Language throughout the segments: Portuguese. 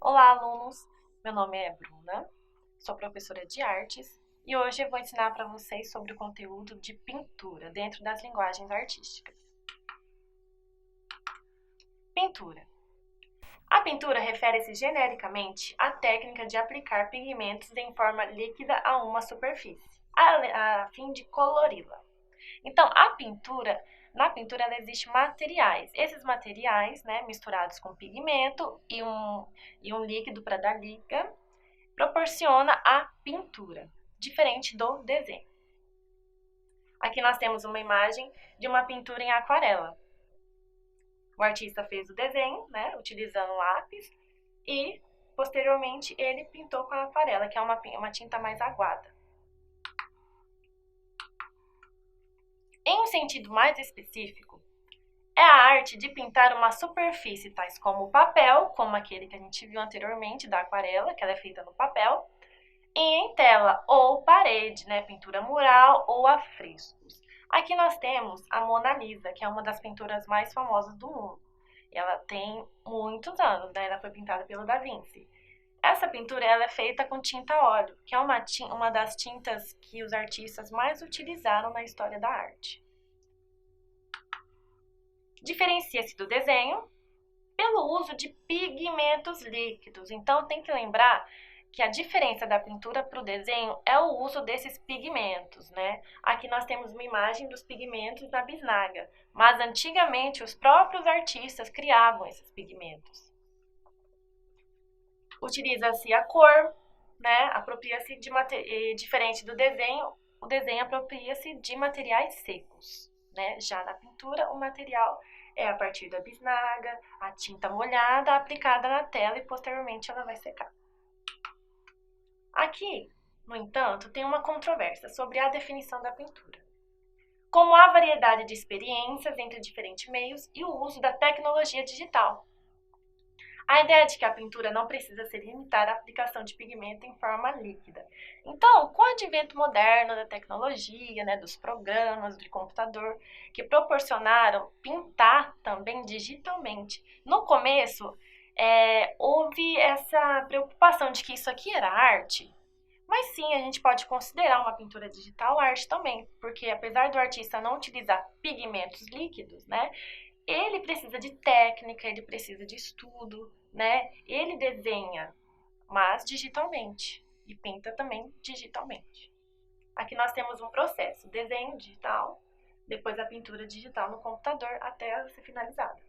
Olá, alunos! Meu nome é Bruna, sou professora de artes e hoje eu vou ensinar para vocês sobre o conteúdo de pintura dentro das linguagens artísticas. Pintura. A pintura refere-se genericamente à técnica de aplicar pigmentos em forma líquida a uma superfície, a fim de colori-la. Então, na pintura ela existe materiais. Esses materiais, misturados com pigmento e um líquido para dar liga, proporciona a pintura, diferente do desenho. Aqui nós temos uma imagem de uma pintura em aquarela. O artista fez o desenho, utilizando lápis, e posteriormente ele pintou com a aquarela, que é uma tinta mais aguada. Em um sentido mais específico, é a arte de pintar uma superfície, tais como o papel, como aquele que a gente viu anteriormente da aquarela, que ela é feita no papel, e em tela ou parede, pintura mural ou afrescos. Aqui nós temos a Mona Lisa, que é uma das pinturas mais famosas do mundo. Ela tem muitos anos, ela foi pintada pelo Da Vinci. Essa pintura ela é feita com tinta óleo, que é uma das tintas que os artistas mais utilizaram na história da arte. Diferencia-se do desenho pelo uso de pigmentos líquidos. Então, tem que lembrar que a diferença da pintura para o desenho é o uso desses pigmentos, Aqui nós temos uma imagem dos pigmentos na bisnaga, mas antigamente os próprios artistas criavam esses pigmentos. Utiliza-se a cor, apropria-se diferente do desenho, o desenho apropria-se de materiais secos, Já na pintura, o material é a partir da bisnaga, a tinta molhada aplicada na tela e posteriormente ela vai secar. Aqui, no entanto, tem uma controvérsia sobre a definição da pintura. Como há variedade de experiências entre diferentes meios e o uso da tecnologia digital. A ideia de que a pintura não precisa se limitar à aplicação de pigmento em forma líquida. Então, com o advento moderno da tecnologia, dos programas de computador, que proporcionaram pintar também digitalmente. No começo, houve essa preocupação de que isso aqui era arte, mas sim, a gente pode considerar uma pintura digital arte também, porque apesar do artista não utilizar pigmentos líquidos, ele precisa de técnica, ele precisa de estudo, Ele desenha, mas digitalmente, e pinta também digitalmente. Aqui nós temos um processo, desenho digital, depois a pintura digital no computador até ela ser finalizada.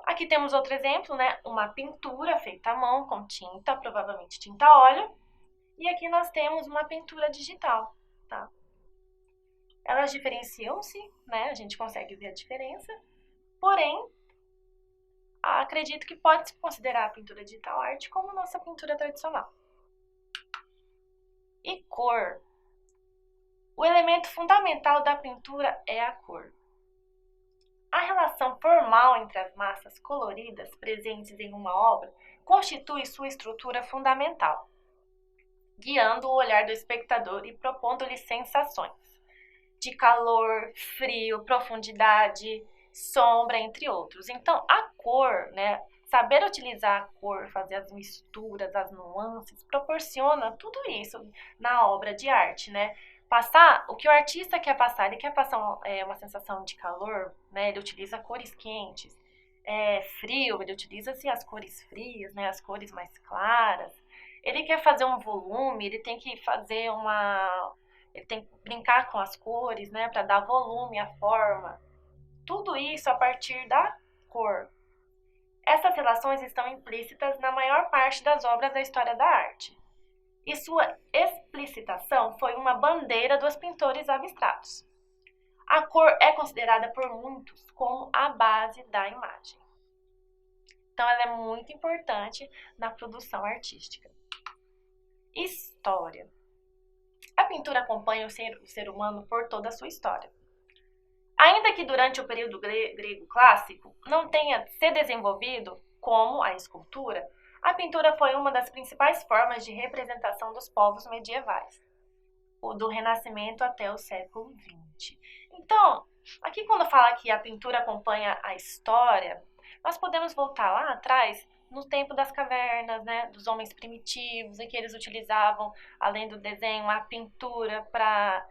Aqui temos outro exemplo, uma pintura feita à mão com tinta, provavelmente tinta óleo, e aqui nós temos uma pintura digital, tá? Elas diferenciam-se, a gente consegue ver a diferença, porém, acredito que pode-se considerar a pintura digital arte como nossa pintura tradicional. E cor. O elemento fundamental da pintura é a cor. A relação formal entre as massas coloridas presentes em uma obra constitui sua estrutura fundamental, guiando o olhar do espectador e propondo-lhe sensações de calor, frio, profundidade, sombra, entre outros. Então, a cor, saber utilizar a cor, fazer as misturas, as nuances, proporciona tudo isso na obra de arte, Passar o que o artista quer passar, ele quer passar uma sensação de calor, Ele utiliza cores quentes, frio, ele utiliza as cores frias, as cores mais claras. Ele quer fazer um volume, ele tem que fazer ele tem que brincar com as cores, para dar volume à forma. Tudo isso a partir da cor. Essas relações estão implícitas na maior parte das obras da história da arte. E sua explicitação foi uma bandeira dos pintores abstratos. A cor é considerada por muitos como a base da imagem. Então, ela é muito importante na produção artística. História. A pintura acompanha o ser humano por toda a sua história. Ainda que durante o período grego clássico não tenha se desenvolvido como a escultura, a pintura foi uma das principais formas de representação dos povos medievais, o do Renascimento até o século XX. Então, aqui quando fala que a pintura acompanha a história, nós podemos voltar lá atrás no tempo das cavernas, né, dos homens primitivos, em que eles utilizavam, além do desenho, a pintura para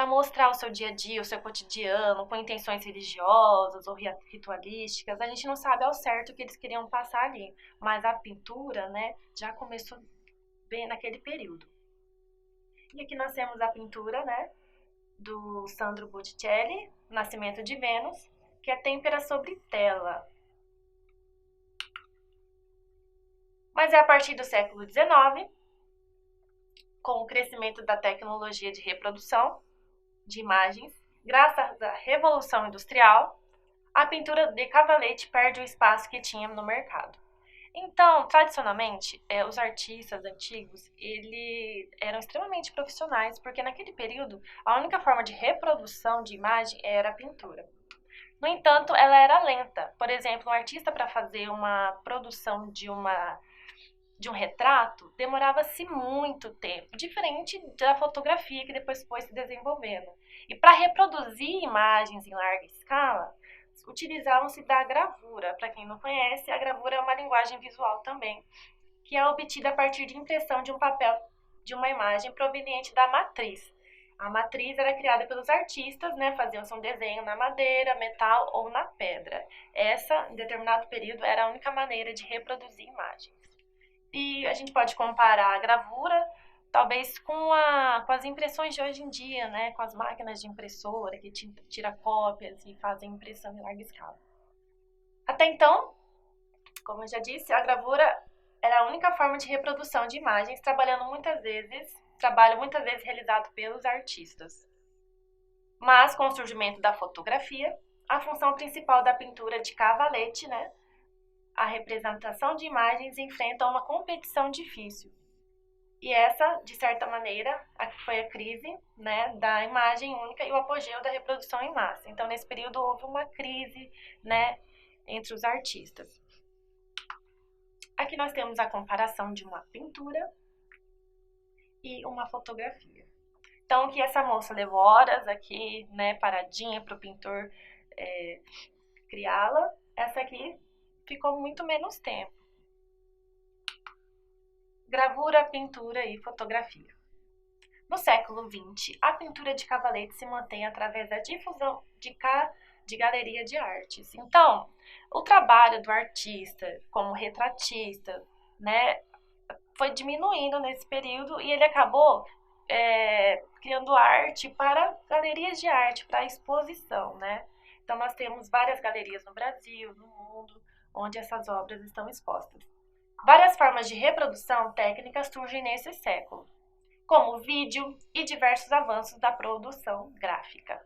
mostrar o seu dia a dia, o seu cotidiano, com intenções religiosas ou ritualísticas. A gente não sabe ao certo o que eles queriam passar ali, mas a pintura, né, já começou bem naquele período. E aqui nós temos a pintura, né, do Sandro Botticelli, Nascimento de Vênus, que é têmpera sobre tela. Mas é a partir do século XIX, com o crescimento da tecnologia de reprodução de imagens, graças à Revolução Industrial, a pintura de cavalete perde o espaço que tinha no mercado. Então, tradicionalmente, os artistas antigos, eles eram extremamente profissionais, porque naquele período, a única forma de reprodução de imagem era a pintura. No entanto, ela era lenta. Por exemplo, um artista para fazer uma produção de um retrato demorava-se muito tempo, diferente da fotografia que depois foi se desenvolvendo. E para reproduzir imagens em larga escala, utilizavam-se da gravura. Para quem não conhece, a gravura é uma linguagem visual também, que é obtida a partir de impressão de um papel de uma imagem proveniente da matriz. A matriz era criada pelos artistas, né? Faziam-se um desenho na madeira, metal ou na pedra. Essa, em determinado período, era a única maneira de reproduzir imagens. E a gente pode comparar a gravura, talvez com as impressões de hoje em dia, né? Com as máquinas de impressora que tira cópias e fazem impressão em larga escala. Até então, como eu já disse, a gravura era a única forma de reprodução de imagens, trabalho muitas vezes realizado pelos artistas. Mas com o surgimento da fotografia, a função principal da pintura de cavalete, né? A representação de imagens enfrenta uma competição difícil. E essa, de certa maneira, foi a crise, né, da imagem única e o apogeu da reprodução em massa. Então, nesse período, houve uma crise, né, entre os artistas. Aqui nós temos a comparação de uma pintura e uma fotografia. Então, que essa moça levou horas aqui, né, paradinha para o pintor criá-la, essa aqui ficou muito menos tempo. Gravura, pintura e fotografia. No século XX, a pintura de cavalete se mantém através da difusão de galeria de artes. Então, o trabalho do artista como retratista, né, foi diminuindo nesse período e ele acabou criando arte para galerias de arte, para exposição, né? Então, nós temos várias galerias no Brasil, no mundo, onde essas obras estão expostas. Várias formas de reprodução técnicas surgem nesse século, como o vídeo e diversos avanços da produção gráfica.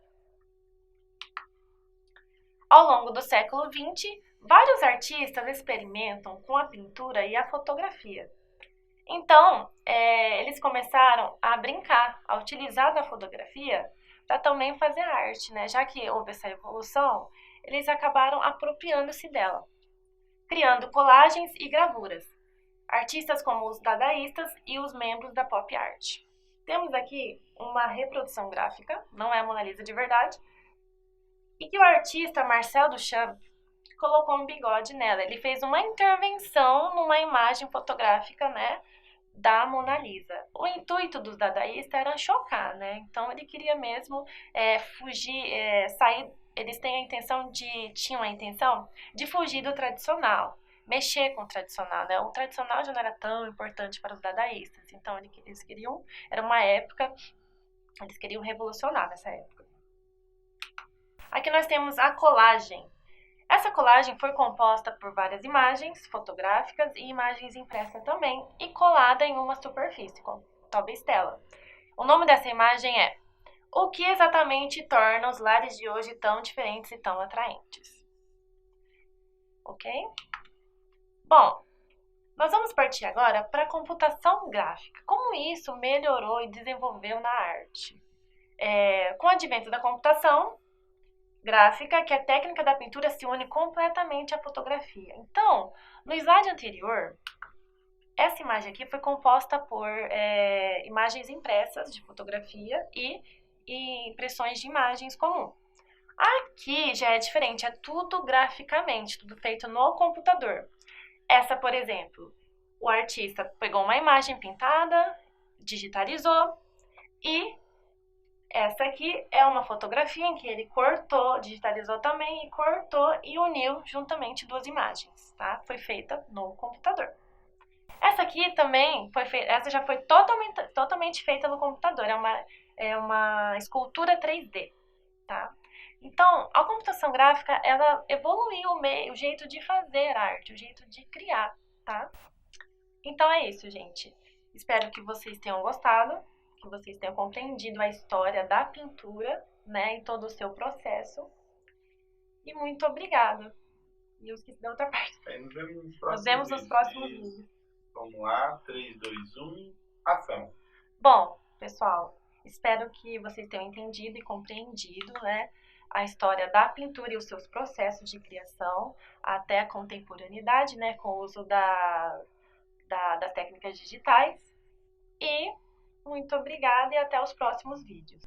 Ao longo do século XX, vários artistas experimentam com a pintura e a fotografia. Então, eles começaram a brincar, a utilizar da fotografia para também fazer arte, né? Já que houve essa evolução, eles acabaram apropriando-se dela, criando colagens e gravuras. Artistas como os dadaístas e os membros da pop art. Temos aqui uma reprodução gráfica, não é a Mona Lisa de verdade, e que o artista Marcel Duchamp colocou um bigode nela. Ele fez uma intervenção numa imagem fotográfica, né, da Mona Lisa. O intuito dos dadaístas era chocar, né? Então ele queria mesmo fugir, sair. Eles tinham a intenção de fugir do tradicional, mexer com o tradicional, né? O tradicional já não era tão importante para os dadaístas. Então eles queriam, era uma época, eles queriam revolucionar nessa época. Aqui nós temos a colagem. Essa colagem foi composta por várias imagens fotográficas e imagens impressas também e colada em uma superfície, talvez tela. O nome dessa imagem é O que exatamente torna os lares de hoje tão diferentes e tão atraentes? Ok? Bom, nós vamos partir agora para a computação gráfica. Como isso melhorou e desenvolveu na arte? Com o advento da computação, gráfica, que a técnica da pintura se une completamente à fotografia. Então, no slide anterior, essa imagem aqui foi composta por imagens impressas de fotografia e impressões de imagens comum. Aqui já é diferente, é tudo graficamente, tudo feito no computador. Essa, por exemplo, o artista pegou uma imagem pintada, digitalizou, e essa aqui é uma fotografia em que ele cortou, digitalizou também, e cortou e uniu juntamente duas imagens, tá? Foi feita no computador. Essa aqui também foi feita, essa já foi totalmente feita no computador, é uma escultura 3D, tá? Então, a computação gráfica, ela evoluiu o jeito de fazer arte, o jeito de criar, tá? Então é isso, gente. Espero que vocês tenham gostado, que vocês tenham compreendido a história da pintura, né, e todo o seu processo. E muito obrigada. E eu esqueci da outra parte. Nos vemos nos próximos vídeos. Vamos lá, 3, 2, 1, ação! Bom, pessoal, espero que vocês tenham entendido e compreendido, né, a história da pintura e os seus processos de criação até a contemporaneidade, né, com o uso das técnicas digitais. E muito obrigada e até os próximos vídeos.